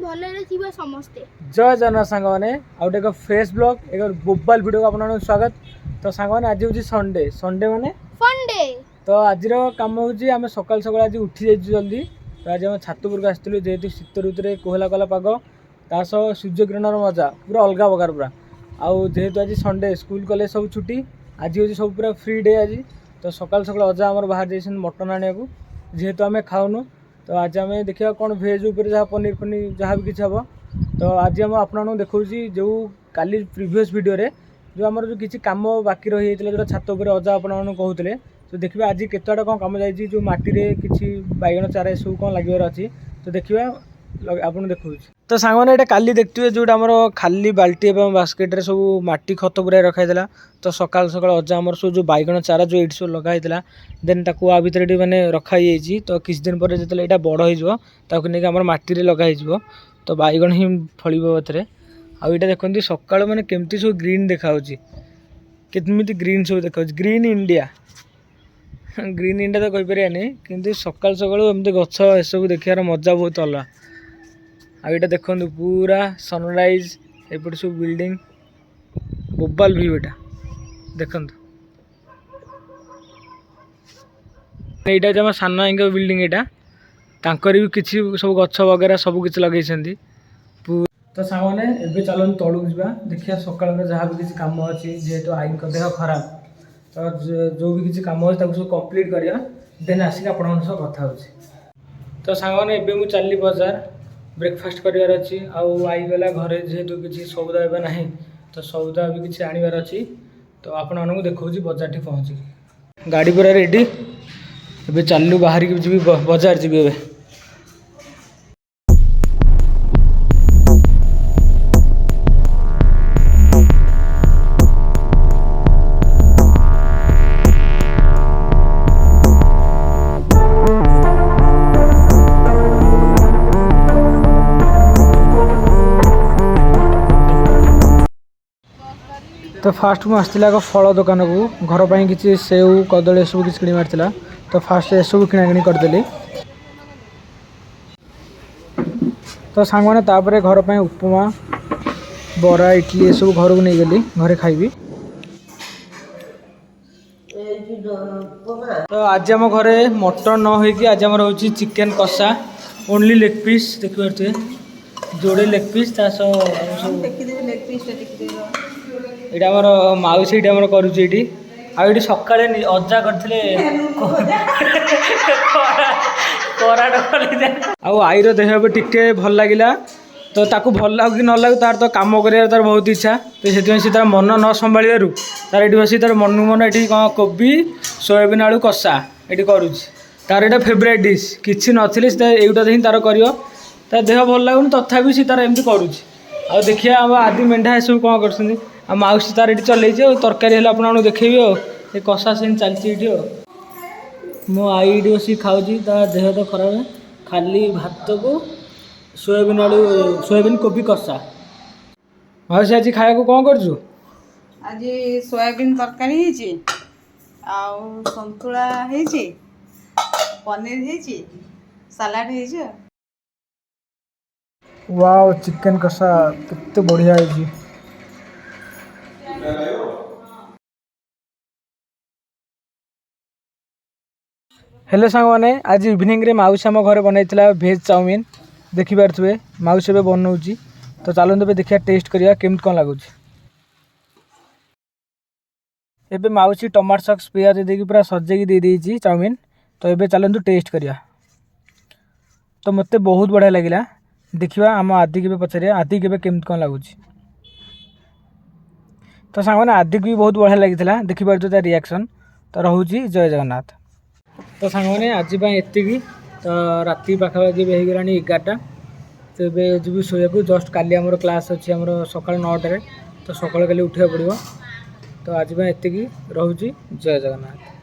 भलरे थिबा समस्ते जय जगन्नाथ सांग मैंने आउट एक फ्रेश ब्लॉग एक मोबाइल वीडियो आपन स्वागत। तो सांग मैंने आज हूँ संडे संडे माने फंडे। तो आज कम हूँ आम सकाल सकाल आज उठी जाइए जल्दी। तो आज आम छातपुर को आसलु जेहेतु शीत ऋतु में कोहला कोहला पाग ता सह सूर्य किरण मजा पूरा अलग प्रकार पूरा आउ जेहेतु आज संडे स्कूल कॉलेज सब छुट्टी आज हूँ सब पूरा फ्री डे आज। तो सकाल सकाल अजा आम बाहर जाइए मटन आने को जेहेतु आम खाऊनु। तो आज आम देखा कौन भेज उपर जहाँ पनीर फनीर जहाँ भी किसी हम। तो आज आम आपको देखा जो काली प्रीवियस वीडियो रे जो आमर जो किसी काम बाकी रही जो छात उपर अजा आपको कहते। तो देखिए आज केतटा कौन कम जाइए जो माटी रे किसी बैगन चारा सब कौन लगे अच्छी। तो देखिए आप देखा। तो सांग मैंने ये काली देखते जो आम खाली बाल्टी और बास्केट रे सब माटी खत पूरा रखाई। तो सकाल सकाल अजा आमर सब जो बैगन चारा जो ये सब लगाई देन ताकू आ भितर मैंने रखाई। तो किसी दिन पर जो यहाँ बड़ हो माटी रे लगाई। तो बैगन ही फल एथे आईटा देखते सकाल मैंने केमती सब ग्रीन देखा केमी ग्रीन सब देखा ग्रीन इंडिया ग्रीन इंडिया तो कहीपर कि सकाल सकाल एमती गछ एसबू देखार मजा बहुत अलग। आईटा देखो पूरा सनराइज एपटे सब बिल्डिंग मोबाइल व्यू एटा देखु यहाँ सान भाई बिल्डिंग यहाँ तांकर भी किसी सब गछ वगैरह सब किसी लगे। तो सांग मैंने एवं चलते तलू जा देखिए सकाल जहाँ भी किसी कम अच्छी जेहेतु आई देह खराब। तो जो भी किसी कम अच्छे सब कंप्लीट करिया देन आसिक आप कथा हो। तो सांग मैंने एवं मुझे चली बाजार ब्रेकफास्ट करार अच्छी आईगला घरे जेहेतु किसी सौदा एवं ना तो सौदा भी किसी आनबार अच्छी। तो आपको देखा बजार टी पहुँची गाड़ी पूरा रेडी एवं चलू बाहर की जी बजार जी ए। तो फास्ट मुझे आसला फल दुकान को घर पर किसी सेव कदली सब किसी किणी मार्ला। तो फास्ट एसबू किणाकिणी करदेली। तो सांग मैंने तापर घर पर उपमा बरा इडली ये सब घर को नहीं गली घरे खाइबी। तो आज आम घरे मटन न होगी आज आम रोचे चिकेन कषा ओनली लेग पीस देखिए जोड़े लेग पीस ये आमर माउसी ये आमर करुच्ची आईटी सका अजा करते आईर देह टे भल लगे। तो ताकू भल लगे कि न लगे तार तो कम कर तार बहुत इच्छा। तो से तार मन न संभाल तार ये बस तार मन मन ये कौन कोबी सोयाबीन आलू कषा ये करुच्ची तार यहाँ फेवरेट डिश किसी नथिले यूटा ही तार कर तार देह भल लगुनि तथापि सी तार एमती करुच्ची। आ देखिए आम आदि मेढ़ा ये सब कौन कर माउसी तार ये चल तरकारी है आपको देखेबी ये कषा से चलती ये मो आई ये बस खाऊँ देह तो खराब है खाली भात को सोयाबीन आलू सोयाबीन कोबी कषा। माउसी आज खाया को कौन कर आज सोयाबीन तरकारी संतुला पनीर सलाड वाओ चिकन कषा कितने बढ़िया है। हेलो सांग मैंने आज इवनिंग रे माउसी आम घर बनई भेज चाउमिन देखी पारे माउसी ए बनाऊँगी। तो चलते पे देखिए टेस्ट करिया केमती कौन लगुच। एबे माउसी टमाटो सॉस पियाज देकी पूरा सजेकी दे देती चाउमिन। तो ये चलते टेस्ट करिया। तो मत बहुत बढ़िया लगे देखा आम आदि के पचार आदि के केमती कौन लगुच। तो सांग मैंने आदि भी बहुत बढ़िया लगी देखी पारे रिएक्शन। तो रोचे जय जगन्नाथ। तो सांग मैंने आज ये तो राति पाखापाखि भी होगला 11टा। तो ये जी शोया जस्ट काली आमर क्लास अच्छी आम सका 9टार। तो सका काली उठा पड़ो। तो आज ये रोचे जय जगन्नाथ।